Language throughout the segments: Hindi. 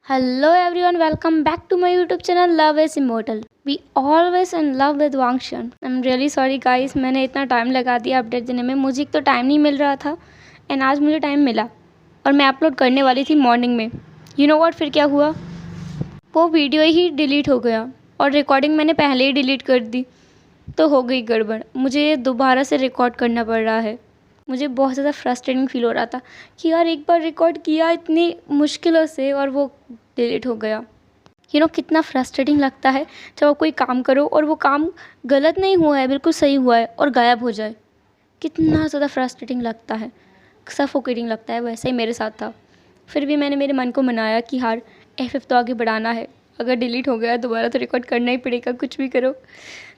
Hello everyone, welcome back to my YouTube channel Love is Immortal. We always in love with Wangshan. I'm really sorry guys, मैंने इतना टाइम लगा दिया अपडेट देने में। मुझे एक तो टाइम नहीं मिल रहा था एंड आज मुझे टाइम मिला और मैं अपलोड करने वाली थी मॉर्निंग में। यू नो व्हाट, फिर क्या हुआ, वो वीडियो ही डिलीट हो गया और रिकॉर्डिंग मैंने पहले ही डिलीट कर दी, तो हो गई गड़बड़। मुझे दोबारा से रिकॉर्ड करना पड़ रहा है। मुझे बहुत ज़्यादा फ्रस्ट्रेटिंग फील हो रहा था कि यार एक बार रिकॉर्ड किया इतनी मुश्किलों से और वो डिलीट हो गया। कितना फ्रस्ट्रेटिंग लगता है जब आप कोई काम करो और वो काम गलत नहीं हुआ है, बिल्कुल सही हुआ है और गायब हो जाए। कितना ज़्यादा फ्रस्ट्रेटिंग लगता है, सफोकेटिंग लगता है। वैसा ही मेरे साथ था। फिर भी मैंने मेरे मन को मनाया कि यार F तो आगे बढ़ाना है, अगर डिलीट हो गया दोबारा तो रिकॉर्ड करना ही पड़ेगा, कुछ भी करो।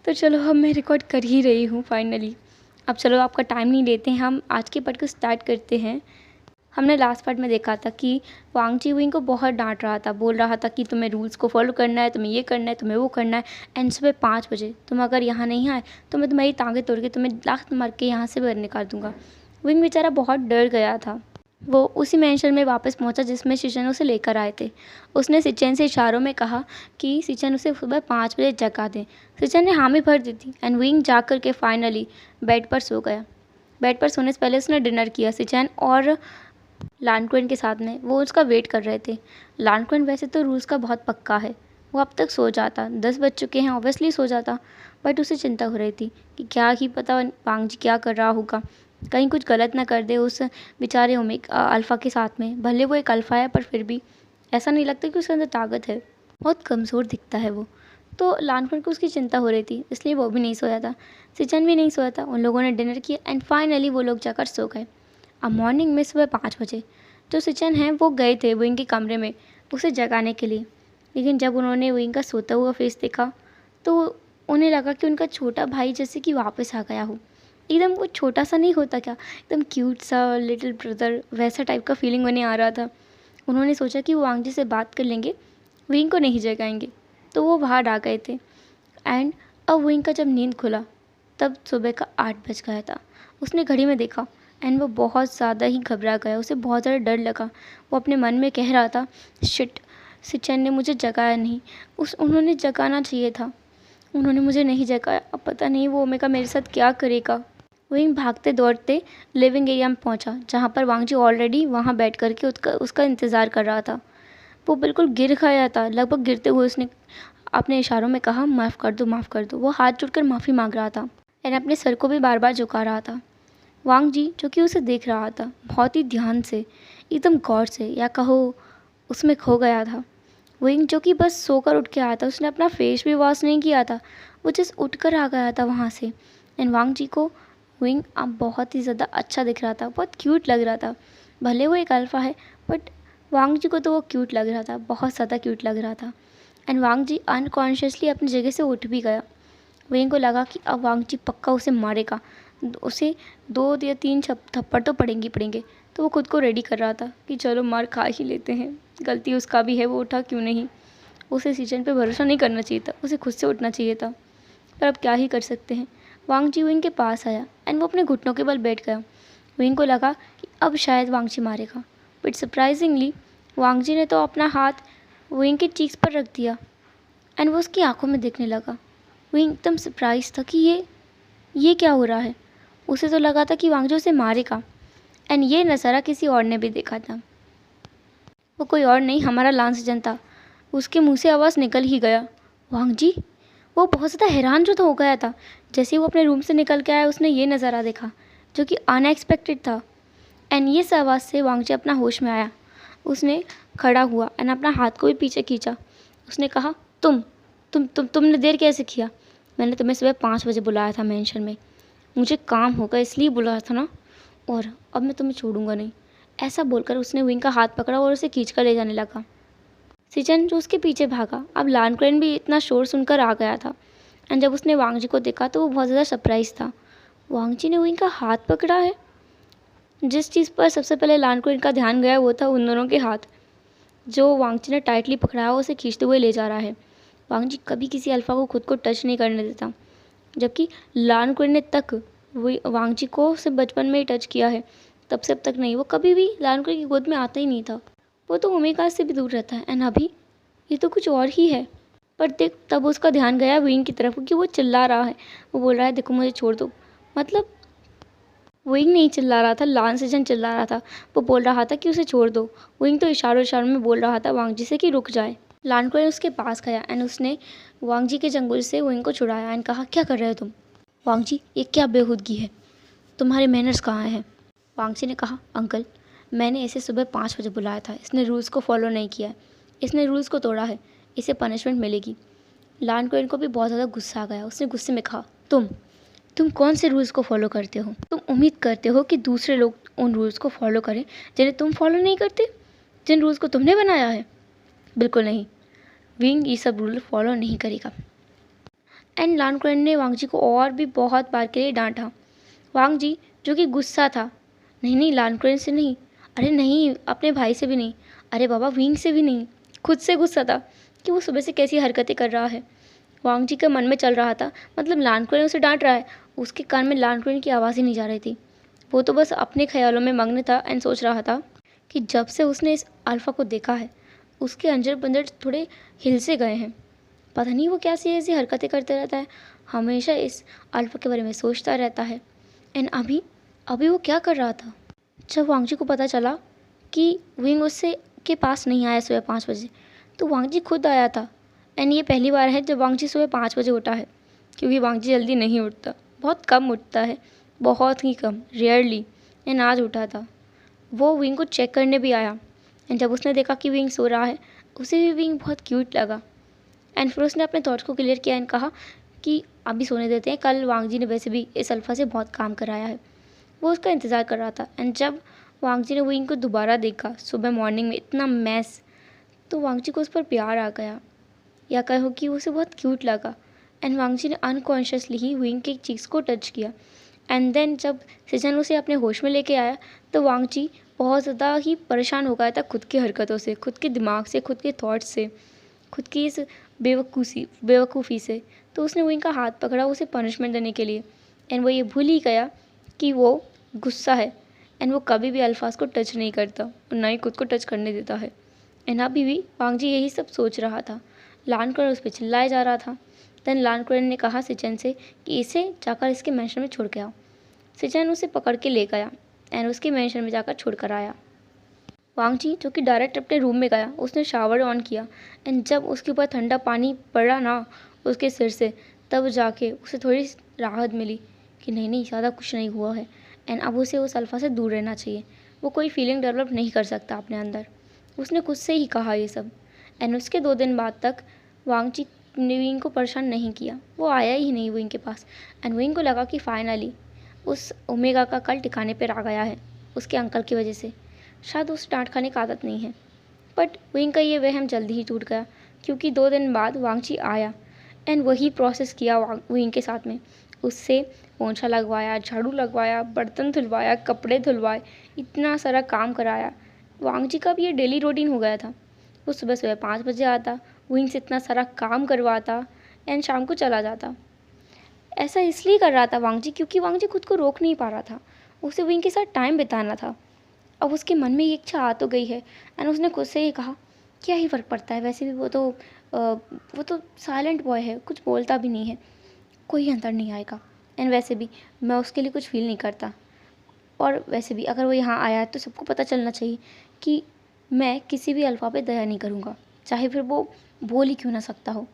तो चलो अब मैं रिकॉर्ड कर ही रही हूँ फाइनली। अब चलो आपका टाइम नहीं लेते हैं, हम आज के पार्ट को स्टार्ट करते हैं। हमने लास्ट पार्ट में देखा था कि वांग जीविंग को बहुत डांट रहा था, बोल रहा था कि तुम्हें रूल्स को फॉलो करना है, तुम्हें ये करना है, तुम्हें वो करना है। एंड सुबह 5 बजे तुम अगर यहाँ नहीं आए तो मैं तुम्हारी टांगें तोड़ के तुम्हें लात मार के यहाँ से बाहर निकाल दूंगा। विंग बेचारा बहुत डर गया था। वो उसी मेंशन में वापस पहुंचा जिसमें सिचन उसे लेकर आए थे। उसने सिचन से इशारों में कहा कि सिचन उसे सुबह 5 बजे जगा दें। सिचन ने हामी भर दी थी एंड विंग जा कर के फाइनली बेड पर सो गया। बेड पर सोने से पहले उसने डिनर किया। सिचन और लानक्वेन के साथ में वो उसका वेट कर रहे थे। लानक्वेन वैसे तो रूल्स का बहुत पक्का है, वो अब तक सो जाता, 10 बज चुके हैं, ऑब्वियसली सो जाता। बट उसे चिंता हो रही थी कि क्या ही पता वांग जी क्या कर रहा होगा, कहीं कुछ गलत ना कर दे उस बेचारे अल्फ़ा के साथ में। भले वो एक अल्फ़ा है पर फिर भी ऐसा नहीं लगता कि उसके अंदर ताकत है, बहुत कमज़ोर दिखता है वो। तो लानक्वेन को उसकी चिंता हो रही थी, इसलिए वो भी नहीं सोया था। सिचन भी नहीं सोया था। उन लोगों ने डिनर किया एंड फाइनली वो लोग जाकर सो गए। अब मॉर्निंग में सुबह 5 बजे जो सिचन हैं वो गए थे विंग के कमरे में उसे जगाने के लिए। लेकिन जब उन्होंने विंग का सोता हुआ फेस देखा तो उन्हें लगा कि उनका छोटा भाई जैसे कि वापस आ गया हो। एकदम वो छोटा सा नहीं होता क्या, एकदम क्यूट सा लिटिल ब्रदर, वैसा टाइप का फीलिंग उन्हें आ रहा था। उन्होंने सोचा कि वो वांग जी से बात कर लेंगे, विंग को नहीं जगाएंगे। तो वो बाहर आ गए थे एंड अब विंग का जब नींद खुला तब सुबह का 8 बज गया था। उसने घड़ी में देखा एंड वो बहुत ज़्यादा ही घबरा गया, उसे बहुत ज़्यादा डर लगा। वो अपने मन में कह रहा था, शिट, सिचन ने मुझे जगाया नहीं, उन्होंने जगाना चाहिए था, उन्होंने मुझे नहीं जगाया। अब पता नहीं वो ओमेगा मेरे साथ क्या करेगा। वहीं भागते दौड़ते लिविंग एरिया में पहुंचा जहां पर वांग जी ऑलरेडी वहां बैठ करके उसका इंतज़ार कर रहा था। वो बिल्कुल गिर गया था, लगभग गिरते हुए उसने अपने इशारों में कहा, माफ़ कर दो, माफ़ कर दो। वो हाथ जोड़कर माफ़ी मांग रहा था एंड अपने सर को भी बार बार झुका रहा था। वांग जी जो कि उसे देख रहा था बहुत ही ध्यान से, एकदम गौर से, या कहो उसमें खो गया था। विंग जो कि बस सोकर उठ के आया था, उसने अपना फेस भी वॉश नहीं किया था, वो जस्ट उठ कर आ गया था वहाँ से। एंड वांग जी को विंग अब बहुत ही ज़्यादा अच्छा दिख रहा था, बहुत क्यूट लग रहा था। भले वो एक अल्फ़ा है बट वांग जी को तो वो क्यूट लग रहा था, बहुत ज़्यादा क्यूट लग रहा था। एंड वांग जी अनकॉन्शियसली अपनी जगह से उठ भी गया। विंग को लगा कि अब वांग जी पक्का उसे मारेगा, उसे 2 या 3 थप्पड़ तो पड़ेंगे। तो वो खुद को रेडी कर रहा था कि चलो मार खा ही लेते हैं, गलती उसका भी है, वो उठा क्यों नहीं। उसे सिचन पे भरोसा नहीं करना चाहिए था, उसे खुद से उठना चाहिए था। पर अब क्या ही कर सकते हैं। वांग जी विंग के पास आया एंड वो अपने घुटनों के बल बैठ गया। विंग को लगा कि अब शायद वांग जी मारेगा, बट सरप्राइजिंगली वांग जी ने तो अपना हाथ विंग के चीक्स पर रख दिया एंड वो उसकी आंखों में देखने लगा। विंग एकदम सरप्राइज था कि ये क्या हो रहा है। उसे तो लगा था कि वांग जी उसे मारेगा एंड ये नज़ारा किसी और ने भी देखा था। वो कोई और नहीं, हमारा लांसजन था। उसके मुंह से आवाज़ निकल ही गया, वांग जी। वो बहुत ज़्यादा हैरान जो हो गया था। जैसे ही वो अपने रूम से निकल के आया उसने ये नज़ारा देखा जो कि अनएक्सपेक्टेड था। एंड ये आवाज़ से वांग जी अपना होश में आया। उसने खड़ा हुआ एंड अपना हाथ को भी पीछे खींचा। उसने कहा, तुमने देर कैसे किया? मैंने तुम्हें सुबह 5 बजे बुलाया था मेंशन में, मुझे काम होगा इसलिए बुलाया था ना, और अब मैं तुम्हें छोड़ूंगा नहीं। ऐसा बोलकर उसने विंग का हाथ पकड़ा और उसे खींच कर ले जाने लगा। सिचन जो उसके पीछे भागा। अब लानक्रेन भी इतना शोर सुनकर आ गया था एंड जब उसने वांग जी को देखा तो वो बहुत ज़्यादा सरप्राइज था। वांग जी ने विंग का हाथ पकड़ा है। जिस चीज़ पर सबसे पहले लानक्रेन का ध्यान गया वो था उन दोनों के हाथ, जो वांग जी ने टाइटली पकड़ाया उसे खींचते हुए ले जा रहा है। वांग जी कभी किसी अल्फ़ा को खुद को टच नहीं करने देता, जबकि लानक्रेन ने तक वांग जी को सिर्फ बचपन में ही टच किया है, तब से अब तक नहीं। वो कभी भी लानक्रेन की गोद में आता ही नहीं था। वो तो ओमेगा से भी दूर रहता है, एंड अभी ये तो कुछ और ही है। पर देख, तब उसका ध्यान गया विंग की तरफ कि वो चिल्ला रहा है। वो बोल रहा है देखो मुझे छोड़ दो। मतलब विंग नहीं चिल्ला रहा था, लान सेजन चिल्ला रहा था। वो बोल रहा था कि उसे छोड़ दो। विंग तो इशारों इशारों में बोल रहा था वांग जी से कि रुक जाए। लानकुएन उसके पास गया एंड उसने वांग जी के चंगुल से विंग को छुड़ाया एंड कहा क्या कर रहे हो तुम? वांग जी, ये क्या बेहूदगी है? तुम्हारे मैनर्स कहाँ हैं? वांग जी ने कहा अंकल, मैंने इसे सुबह 5 बजे बुलाया था। इसने रूल्स को फॉलो नहीं किया है, इसने रूल्स को तोड़ा है, इसे पनिशमेंट मिलेगी। लानकुएन को भी बहुत ज़्यादा गुस्सा आ गया। उसने गुस्से में कहा तुम कौन से रूल्स को फॉलो करते हो? तुम उम्मीद करते हो कि दूसरे लोग उन रूल्स को फॉलो करें जिन्हें तुम फॉलो नहीं करते, जिन रूल्स को तुमने बनाया है? बिल्कुल नहीं, विंग ये सब रूल फॉलो नहीं करेगा। एंड लानकुएन ने वांग जी को और भी बहुत बार के लिए डांटा। वांग जी जो कि गुस्सा था, नहीं लानकुएन से नहीं, अरे नहीं अपने भाई से भी नहीं, अरे बाबा विंग से भी नहीं, खुद से गुस्सा था कि वो सुबह से कैसी हरकतें कर रहा है। वांग जी के मन में चल रहा था, मतलब लानकुएन उसे डांट रहा है, उसके कान में लानकुएन की आवाज़ ही नहीं जा रही थी। वो तो बस अपने ख्यालों में मग्न था एंड सोच रहा था कि जब से उसने इस अल्फ़ा को देखा है उसके अंजर पंजर थोड़े हिल से गए हैं। पता नहीं वो कैसी ऐसी हरकतें करते रहता है, हमेशा इस अल्फ़ा के बारे में सोचता रहता है। एंड अभी वो क्या कर रहा था? जब वांग जी को पता चला कि विंग उससे के पास नहीं आया सुबह 5 बजे, तो वांग जी खुद आया था। एंड ये पहली बार है जब वांग जी सुबह 5 बजे उठा है, क्योंकि वांग जी जल्दी नहीं उठता, बहुत कम उठता है, बहुत ही कम, रेयरली। एंड आज उठा था। वो विंग को चेक करने भी आया एंड जब उसने देखा कि विंग सो रहा है, उसे भी विंग बहुत क्यूट लगा। एंड फिर उसने अपने थॉट्स को क्लियर किया एंड कहा कि अभी सोने देते हैं, कल वांग जी ने वैसे भी इस अल्फ़ा से बहुत काम कराया है। वो उसका इंतज़ार कर रहा था। एंड जब वांग जी ने विंग को दोबारा देखा सुबह मॉर्निंग में इतना मैस, तो वांग जी को उस पर प्यार आ गया, या कहो कि उसे बहुत क्यूट लगा। एंड वांग जी ने अनकॉन्शियसली ही विंग की चीक्स को टच किया। एंड देन जब सेजन उसे अपने होश में लेके आया, तो वांग जी बहुत ज़्यादा ही परेशान हो गया था खुद की हरकतों से, खुद के दिमाग से, खुद के थॉट्स से, खुद की इस बेवकूफ़ी से। तो उसने विंग का हाथ पकड़ा उसे पनिशमेंट देने के लिए। एंड वो ये भूल ही गया कि वो गुस्सा है एंड वो कभी भी अल्फाज को टच नहीं करता और ना ही खुद को टच करने देता है। एंड अभी भी वांग जी यही सब सोच रहा था। लानकुएन उस पर चिल्लाया जा रहा था। देन लानकुएन ने कहा सिचन से कि इसे जाकर इसके मैंशन में छोड़ के आओ। सिचन उसे पकड़ के ले गया एंड उसके मैंशन में जाकर छोड़ कर आया। वांग जी जो कि डायरेक्ट अपने रूम में गया, उसने शावर ऑन किया एंड जब उसके ऊपर ठंडा पानी पड़ा ना उसके सिर से, तब जाके उसे थोड़ी राहत मिली कि नहीं ज़्यादा कुछ नहीं हुआ है एंड अब उसे उस अल्फ़ा से दूर रहना चाहिए। वो कोई फीलिंग डेवलप नहीं कर सकता अपने अंदर। उसने खुद से ही कहा ये सब। एंड उसके 2 दिन बाद तक वांग जी ने विंग को परेशान नहीं किया, वो आया ही नहीं विंग के पास। एंड विंग को लगा कि फाइनली उस ओमेगा का कल ठिकाने पर आ गया है उसके अंकल की वजह से। शायद उसे डांट खाने की आदत नहीं है, बट विंग का ये वहम जल्दी ही टूट गया, क्योंकि 2 दिन बाद वांग जी आया एंड वही प्रोसेस किया विंग के साथ में। उससे पोंछा लगवाया, झाड़ू लगवाया, बर्तन धुलवाया, कपड़े धुलवाए, इतना सारा काम कराया। वांग जी का भी ये डेली रूटीन हो गया था। वो सुबह सुबह 5 बजे आता, विंग से इतना सारा काम करवाता एंड शाम को चला जाता। ऐसा इसलिए कर रहा था वांग जी क्योंकि वांग जी खुद को रोक नहीं पा रहा था, उसे विंग के साथ टाइम बिताना था। अब उसके मन में ये इच्छा आ तो गई है एंड उसने खुद से ही कहा क्या ही फ़र्क पड़ता है, वैसे भी वो तो साइलेंट बॉय है, कुछ बोलता भी नहीं है, कोई अंतर नहीं आएगा। एंड वैसे भी मैं उसके लिए कुछ फील नहीं करता, और वैसे भी अगर वो यहाँ आया है तो सबको पता चलना चाहिए कि मैं किसी भी अल्फ़ा पे दया नहीं करूँगा, चाहे फिर वो बोल ही क्यों ना सकता हो,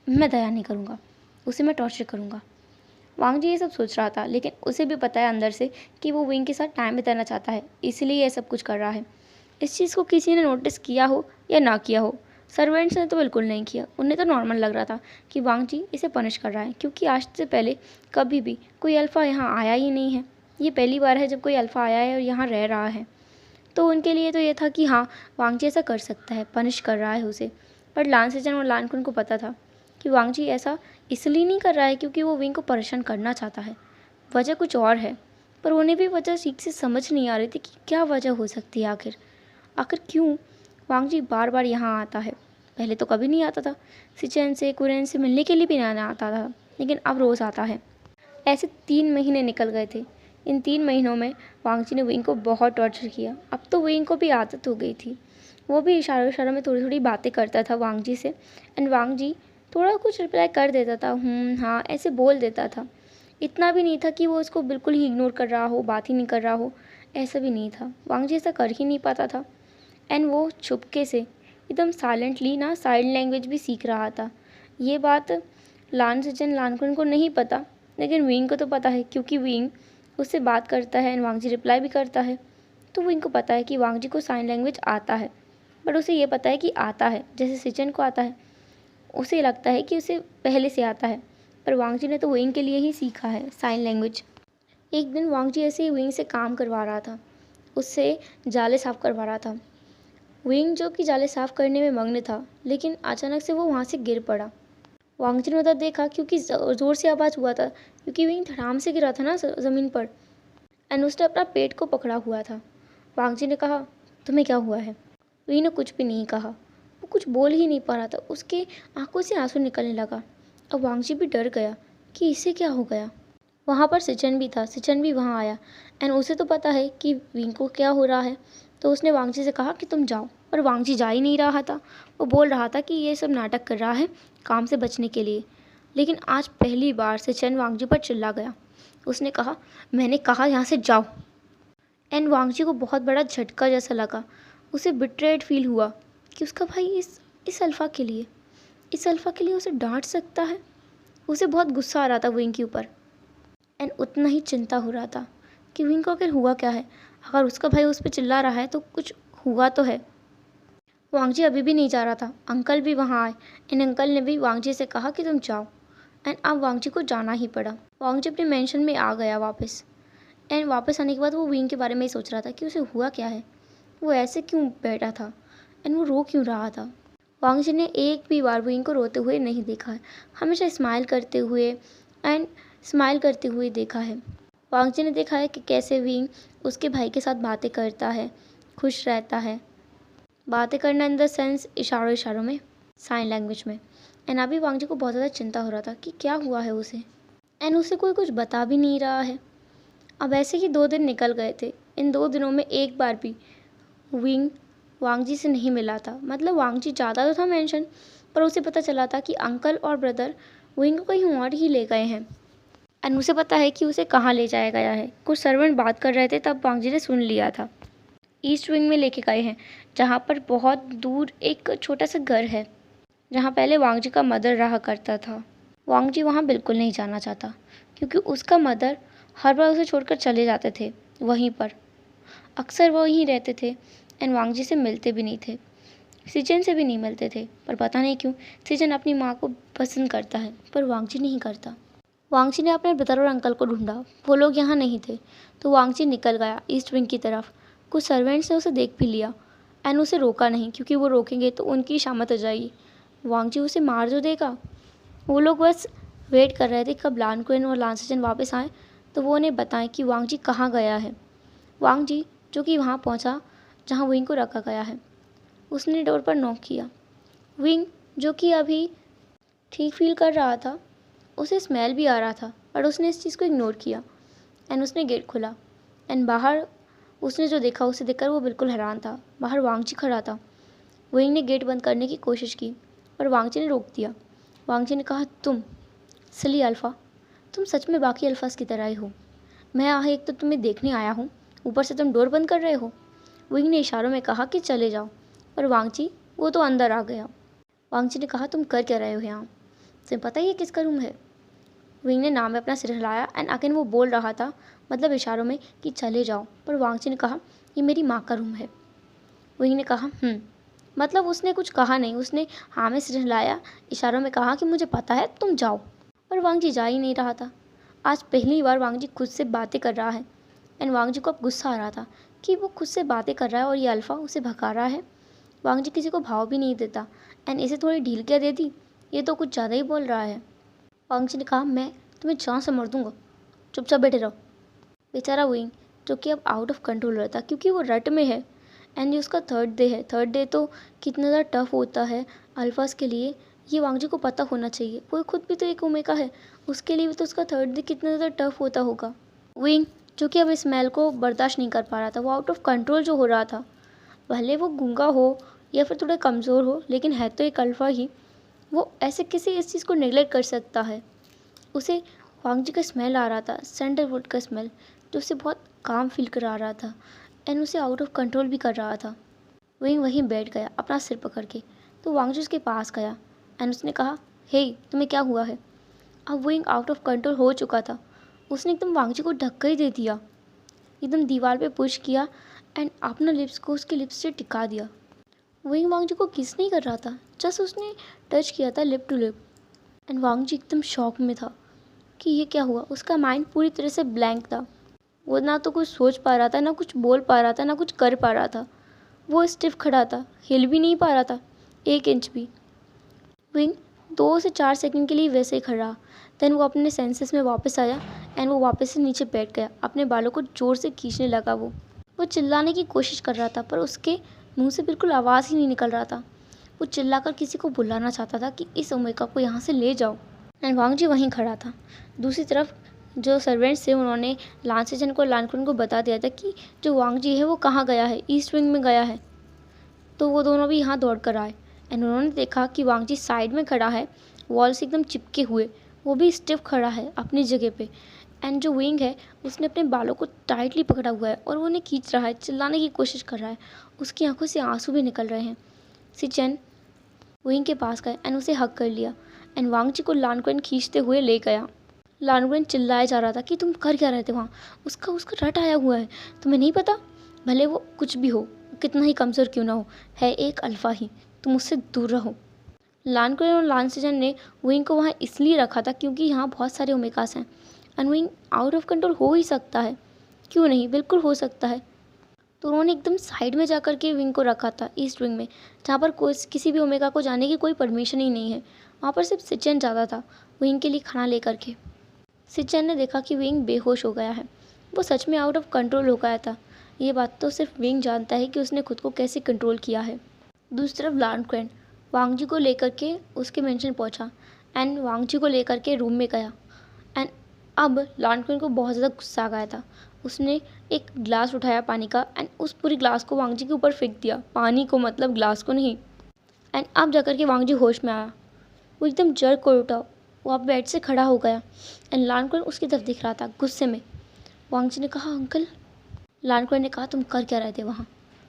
मैं दया नहीं करूँगा, उसे मैं टॉर्चर करूँगा। वांग जी ये सब सोच रहा था, लेकिन उसे भी पता है अंदर से कि वो विंग के साथ टाइम बिताना चाहता है, इसलिए ये सब कुछ कर रहा है। इस चीज़ को किसी ने नोटिस किया हो या ना किया हो, सर्वेंट्स ने तो बिल्कुल नहीं किया। उन्हें तो नॉर्मल लग रहा था कि वांग जी इसे पनिश कर रहा है, क्योंकि आज से पहले कभी भी कोई अल्फ़ा यहाँ आया ही नहीं है। ये पहली बार है जब कोई अल्फ़ा आया है और यहाँ रह रहा है। तो उनके लिए तो ये था कि हाँ, वांग जी ऐसा कर सकता है, पनिश कर रहा है उसे। पर लान सेजन और लानकुन को पता था कि वांग जी ऐसा इसलिए नहीं कर रहा है क्योंकि वो विंग को परेशान करना चाहता है, वजह कुछ और है। पर उन्हें भी वजह ठीक से समझ नहीं आ रही थी कि क्या वजह हो सकती है आखिर क्यों वांग जी बार बार यहाँ आता है। पहले तो कभी नहीं आता था, सिचेन से कुरेन से मिलने के लिए भी नहीं आता था, लेकिन अब रोज़ आता है। ऐसे 3 महीने निकल गए थे। इन 3 महीनों में वांग जी ने विंग को बहुत टॉर्चर किया। अब तो विंग को भी आदत हो गई थी। वो भी इशारों इशारों में थोड़ी थोड़ी बातें करता था वांग जी से। एंड वांग जी थोड़ा कुछ रिप्लाई कर देता था, हाँ ऐसे बोल देता था। इतना भी नहीं था कि वो उसको बिल्कुल ही इग्नोर कर रहा हो, बात ही नहीं कर रहा हो, ऐसा भी नहीं था। वांग जी ऐसा कर ही नहीं पाता था। एंड वो चुपके से एकदम साइलेंटली ना साइन लैंग्वेज भी सीख रहा था। ये बात लान सिचन लानकुन को नहीं पता, लेकिन विंग को तो पता है, क्योंकि विंग उससे बात करता है एंड वांग जी रिप्लाई भी करता है। तो विंग को पता है कि वांग जी को साइन लैंग्वेज आता है, बट उसे ये पता है कि आता है, जैसे सिचन को आता है। उसे लगता है कि उसे पहले से आता है, पर वांग जी ने तो विंग के लिए ही सीखा है साइन लैंग्वेज। एक दिन वांग जी ऐसे ही विंग से काम करवा रहा था, उससे जाले साफ करवा रहा था। विंग जो कि जाले साफ करने में मग्न था, लेकिन अचानक से वो वहाँ से गिर पड़ा। वांग जी ने उधर देखा क्योंकि ज़ोर से आवाज़ हुआ था, क्योंकि विंग धड़ाम से गिरा था ना ज़मीन पर। एंड उसने अपना पेट को पकड़ा हुआ था। वांग जी ने कहा, तुम्हें क्या हुआ है? विंग ने कुछ भी नहीं कहा, वो कुछ बोल ही नहीं पा रहा था, उसके आंखों से आंसू निकलने लगा। अब वांग जी भी डर गया कि इसे क्या हो गया। वहाँ पर सिचन भी था, सिचन भी वहाँ आया। एंड उसे तो पता है कि विंग को क्या हो रहा है, तो उसने वांग जी से कहा कि तुम जाओ, पर वांग जी जा ही नहीं रहा था। वो बोल रहा था कि ये सब नाटक कर रहा है काम से बचने के लिए। लेकिन आज पहली बार सिचन वांग जी पर चिल्ला गया। उसने कहा, मैंने कहा यहाँ से जाओ। एंड वांग जी को बहुत बड़ा झटका जैसा लगा। उसे बिट्रेड फील हुआ कि उसका भाई इस अल्फ़ा के लिए उसे डांट सकता है। उसे बहुत गुस्सा आ रहा था विंग के ऊपर। एंड उतना ही चिंता हो रहा था कि विंग को आखिर हुआ क्या है। अगर उसका भाई उस पर चिल्ला रहा है तो कुछ हुआ तो है। वांग जी अभी भी नहीं जा रहा था। अंकल भी वहाँ आए। इन अंकल ने भी वांग जी से कहा कि तुम जाओ। एंड अब वांग जी को जाना ही पड़ा। वांग जी अपने मेंशन में आ गया वापस। एंड वापस आने के बाद वो विंग के बारे में ही सोच रहा था कि उसे हुआ क्या है, वो ऐसे क्यों बैठा था एंड वो रो क्यों रहा था। वांग जी ने एक भी बार विंग को रोते हुए नहीं देखा है, हमेशा स्माइल करते हुए देखा है। वांग जी ने देखा है कि कैसे विंग उसके भाई के साथ बातें करता है, खुश रहता है। बातें करना इन द सेंस इशारों इशारों में, साइन लैंग्वेज में। एंड अभी वांग जी को बहुत ज़्यादा चिंता हो रहा था कि क्या हुआ है उसे। एंड उसे कोई कुछ बता भी नहीं रहा है। अब ऐसे ही 2 दिन निकल गए थे। इन 2 दिनों में एक बार भी विंग वांग जी से नहीं मिला था। मतलब वांग जी जाता तो था मेंशन, पर उसे पता चला था कि अंकल और ब्रदर विंग को कहीं और ही ले गए हैं। एंड उसे पता है कि उसे कहाँ ले जाया गया है। कुछ सर्वेंट बात कर रहे थे, तब वांग जी ने सुन लिया था। ईस्ट विंग में लेके गए हैं, जहाँ पर बहुत दूर एक छोटा सा घर है, जहाँ पहले वांग जी का मदर रहा करता था। वांग जी वहाँ बिल्कुल नहीं जाना चाहता, क्योंकि उसका मदर हर बार उसे छोड़कर चले जाते थे वहीं पर। अक्सर वो वहीं रहते थे एंड वांग जी से मिलते भी नहीं थे, सिजन से भी नहीं मिलते थे। पर पता नहीं क्यों सिजन अपनी माँ को पसंद करता है, पर वांग जी नहीं करता। वांग जी ने अपने ब्रदर और अंकल को ढूंढा, वो लोग यहाँ नहीं थे, तो वांग जी निकल गया ईस्ट विंग की तरफ। कुछ सर्वेंट्स ने उसे देख भी लिया एंड उसे रोका नहीं, क्योंकि वो रोकेंगे तो उनकी शामत आ जाएगी, वांग जी उसे मार जो देगा। वो लोग बस वेट कर रहे थे कब लान कुएन और लान सिचन वापस आए तो वो उन्हें बताएं कि वांग जी कहाँ गया है। वांग जी जो कि वहाँ पहुँचा जहाँ विंग को रखा गया है, उसने डोर पर नॉक किया। विंग जो कि अभी ठीक फील कर रहा था, उसे स्मेल भी आ रहा था, पर उसने इस चीज़ को इग्नोर किया एंड उसने गेट खोला। एंड बाहर उसने जो देखा उसे देखकर वो बिल्कुल हैरान था। बाहर वांग जी खड़ा था। विंग ने गेट बंद करने की कोशिश की, पर वांग जी ने रोक दिया। वांग जी ने कहा, तुम सिली अल्फ़ा, तुम सच में बाकी अल्फाज की तरह ही हो। मैं यहाँ एक तो तुम्हें देखने आया हूँ, ऊपर से तुम डोर बंद कर रहे हो। विंग ने इशारों में कहा कि चले जाओ, पर वांग जी वो तो अंदर आ गया। वांग जी ने कहा, तुम कर क्या रहे हो यहाँ? तुम्हें पता ही है किसका रूम है? विंग ने नाम में अपना सिर हिलाया एंड अगेन वो बोल रहा था, मतलब इशारों में, कि चले जाओ, पर वांग जी ने कहा, ये मेरी माँ का रूम है। विंग ने कहा, मतलब उसने कुछ कहा नहीं, उसने हाँ में सिर हिलाया, इशारों में कहा कि मुझे पता है, तुम जाओ। पर वांग जी जा ही नहीं रहा था। आज पहली बार वांग जी खुद से बातें कर रहा है एंड वांग जी को अब गुस्सा आ रहा था कि वो खुद से बातें कर रहा है और ये अल्फ़ा उसे भगा रहा है। वांग जी किसी को भाव भी नहीं देता एंड इसे थोड़ी ढील क्या दे दी, ये तो कुछ ज़्यादा ही बोल रहा है। वांग जी ने कहा, मैं तुम्हें जान से मार दूंगा, चुपचाप बैठे रहो। बेचारा विंग जो कि अब आउट ऑफ कंट्रोल रहता, क्योंकि वो रट में है एंड ये उसका 3rd डे है। 3rd डे तो कितना ज़्यादा टफ होता है अल्फाज के लिए, ये वांग जी को पता होना चाहिए। वो खुद भी तो एक ओमेगा है, उसके लिए भी तो उसका 3rd डे कितना ज़्यादा टफ होता होगा। विंग जो कि अब स्मेल को बर्दाश्त नहीं कर पा रहा था, वो आउट ऑफ कंट्रोल जो हो रहा था। भले वो गूंगा हो या फिर थोड़ा कमज़ोर हो, लेकिन है तो एक अल्फ़ा ही, वो ऐसे कैसे इस चीज़ को नेगलेक्ट कर सकता है। उसे वांग जी का स्मेल आ रहा था, सैंडलवुड का स्मेल, जो उसे बहुत काम फील करा रहा था एंड उसे आउट ऑफ कंट्रोल भी कर रहा था। विंग वहीं बैठ गया अपना सिर पकड़ के। तो वांग जी उसके पास गया एंड उसने कहा, हे तुम्हें क्या हुआ है। अब विंग आउट ऑफ कंट्रोल हो चुका था। उसने एकदम वांग जी को धक्का ही दे दिया, एकदम दीवार पे पुश किया एंड अपना लिप्स को उसके लिप्स से टिका दिया। विंग वांग जी को किस नहीं कर रहा था, जस्ट उसने टच किया था लिप टू लिप। एंड वांग जी एकदम शॉक में था कि ये क्या हुआ। उसका माइंड पूरी तरह से ब्लैंक था। वो ना तो कुछ सोच पा रहा था, ना कुछ बोल पा रहा था, ना कुछ कर पा रहा था। वो स्टिफ खड़ा था, हिल भी नहीं पा रहा था 1 इंच भी। विंग 2 से 4 सेकंड के लिए वैसे ही खड़ा रहा। देन वो अपने सेंसेस में वापस आया एंड वो वापस से नीचे बैठ गया। अपने बालों को ज़ोर से खींचने लगा। वो चिल्लाने की कोशिश कर रहा था, पर उसके मुंह से बिल्कुल आवाज़ ही नहीं निकल रहा था। वो चिल्लाकर किसी को बुलाना चाहता था कि इस ओमेगा को यहाँ से ले जाओ। एंड वांग जी वहीं खड़ा था। दूसरी तरफ जो सर्वेंट्स थे उन्होंने लान सेजन को लानकुन को बता दिया था कि जो वांग जी है वो कहाँ गया है, ईस्ट विंग में गया है। तो वो दोनों भी यहाँ दौड़ कर आए एंड उन्होंने देखा कि वांग जी साइड में खड़ा है, वॉल से एकदम चिपके हुए। वो भी स्टिफ खड़ा है अपनी जगह पे। एंड जो विंग है उसने अपने बालों को टाइटली पकड़ा हुआ है और वो उन्हें खींच रहा है, चिल्लाने की कोशिश कर रहा है। उसकी आंखों से आंसू भी निकल रहे हैं। सिचेन विंग के पास गए एंड उसे हक कर लिया एंड वांग जी को लानकुन खींचते हुए ले गया। लानकुन चिल्लाया जा रहा था कि तुम कर क्या रहे थे वहाँ, उसका उसका रट आया हुआ है, तुम्हें नहीं पता, भले वो कुछ भी हो, कितना ही कमज़ोर क्यों ना हो, है एक अल्फ़ा ही, तुम उससे दूर रहो। लानकुन और लान सेजन ने विंग को वहाँ इसलिए रखा था क्योंकि यहाँ बहुत सारे ओमेगास हैं and wing out of control हो ही सकता है, क्यों नहीं, बिल्कुल हो सकता है। तो उन्होंने एकदम साइड में जा कर के विंग को रखा था, ईस्ट विंग में, जहाँ पर कोई किसी भी ओमेगा को जाने की कोई परमिशन ही नहीं है। वहाँ पर सिर्फ सिचेन जाता था विंग के लिए खाना लेकर के। सिचेन ने देखा कि विंग बेहोश हो गया है, वो सच में आउट ऑफ कंट्रोल हो गया था। ये बात तो सिर्फ विंग जानता है कि उसने खुद को कैसे कंट्रोल किया है। दूसरी तरफ लानकुन वांग जी को लेकर के उसके मेंशन पहुंचा एंड वांग जी को लेकर के रूम में गया। एंड अब लानकुन को बहुत ज़्यादा गुस्सा आ गया था। उसने एक ग्लास उठाया पानी का एंड उस पूरी ग्लास को वांग जी के ऊपर फेंक दिया, पानी को मतलब ग्लास को नहीं। एंड अब जाकर के वांग जी होश में आया। वो एकदम जर्क को उठा, वो अब बेड से खड़ा हो गया एंड लानकुन उसकी तरफ दिख रहा था गुस्से में। वांग जी ने कहा, अंकल। लानकुन ने कहा, तुम कर क्या रहे थे वहाँ,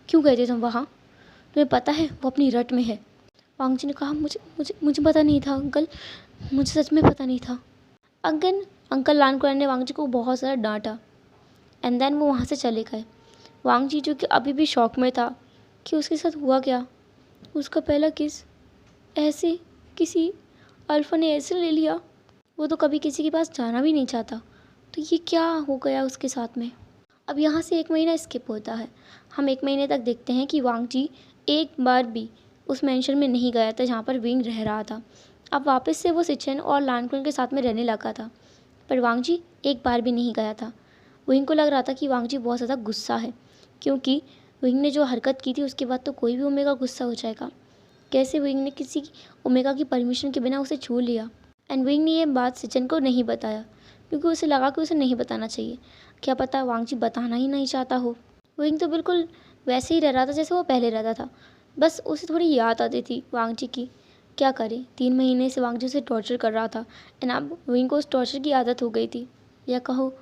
क्यों गए थे तुम वहाँ, तुम्हें पता है वो अपनी रट में है। वांग जी ने कहा, मुझे मुझे मुझे पता नहीं था अंकल, मुझे सच में पता नहीं था। अंकल लानकुन ने वांग जी को बहुत ज़्यादा डांटा एंड देन वो वहाँ से चले गए। वांग जी जो कि अभी भी शॉक में था कि उसके साथ हुआ क्या, उसका पहला किस ऐसे किसी अल्फ़ा ने ऐसे ले लिया। वो तो कभी किसी के पास जाना भी नहीं चाहता, तो ये क्या हो गया उसके साथ में। अब यहाँ से 1 महीना स्किप होता है। हम 1 महीने तक देखते हैं कि वांग जी एक बार भी उस मेंशन में नहीं गया था जहाँ पर विंग रह रहा था। अब वापस से वो सिचेन और लानकुन के साथ में रहने लगा था, पर वांग जी एक बार भी नहीं गया था। विंग को लग रहा था कि वांग जी बहुत ज़्यादा गुस्सा है, क्योंकि विंग ने जो हरकत की थी उसके बाद तो कोई भी ओमेगा गुस्सा हो जाएगा। कैसे विंग ने किसी ओमेगा की परमिशन के बिना उसे छू लिया। एंड विंग ने ये बात सिचेन को नहीं बताया क्योंकि उसे लगा कि उसे नहीं बताना चाहिए। क्या पता वांग जी बताना ही नहीं चाहता हो। विंग तो बिल्कुल वैसे ही रह रहा था जैसे वो पहले रहता था, बस उसे थोड़ी याद आती थी वांग जी की। क्या करे, 3 महीने से वांग जी उसे टॉर्चर कर रहा था एंड अब विंग को उस टॉर्चर की आदत हो गई थी, या कहो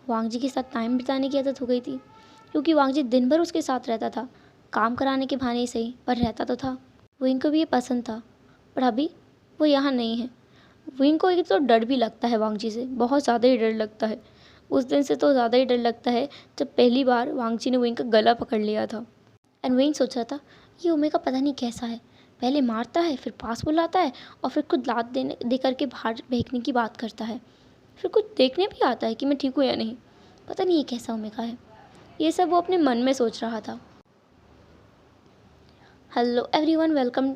वांग जी के साथ टाइम बिताने की आदत हो गई थी, क्योंकि वांग जी दिन भर उसके साथ रहता था, काम कराने के बहाने ही सही, पर रहता तो था। विंग को भी ये पसंद था, पर अभी वो यहाँ नहीं है। विंग को एक तो डर भी लगता है वांग जी से, बहुत ज़्यादा ही डर लगता है। उस दिन से तो ज़्यादा ही डर लगता है जब पहली बार वांग जी ने विंग का गला पकड़ लिया था। एंड विंग सोच रहा था, ये ओमेगा पता नहीं कैसा है, पहले मारता है, फिर पास बुलाता है और फिर खुद लात दे करके बाहर फेंकने की बात करता है, फिर कुछ देखने भी आता है कि मैं ठीक हूँ या नहीं। पता नहीं ये कैसा ओमेगा है। ये सब वो अपने मन में सोच रहा था। Hello everyone, welcome.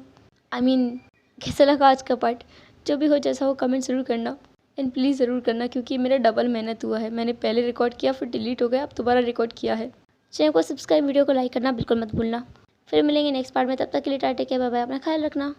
कैसा लगा आज का पार्ट। जो भी हो जैसा हो कमेंट ज़रूर करना एंड प्लीज़ ज़रूर करना, क्योंकि मेरा डबल मेहनत हुआ है। मैंने पहले रिकॉर्ड किया, फिर डिलीट हो गया, अब दोबारा रिकॉर्ड किया है। चैनल को सब्सक्राइब, वीडियो को लाइक करना बिल्कुल मत भूलना। फिर मिलेंगे नेक्स्ट पार्ट में, तब तक के लिए टाटा, बाय बाय, अपना ख्याल रखना।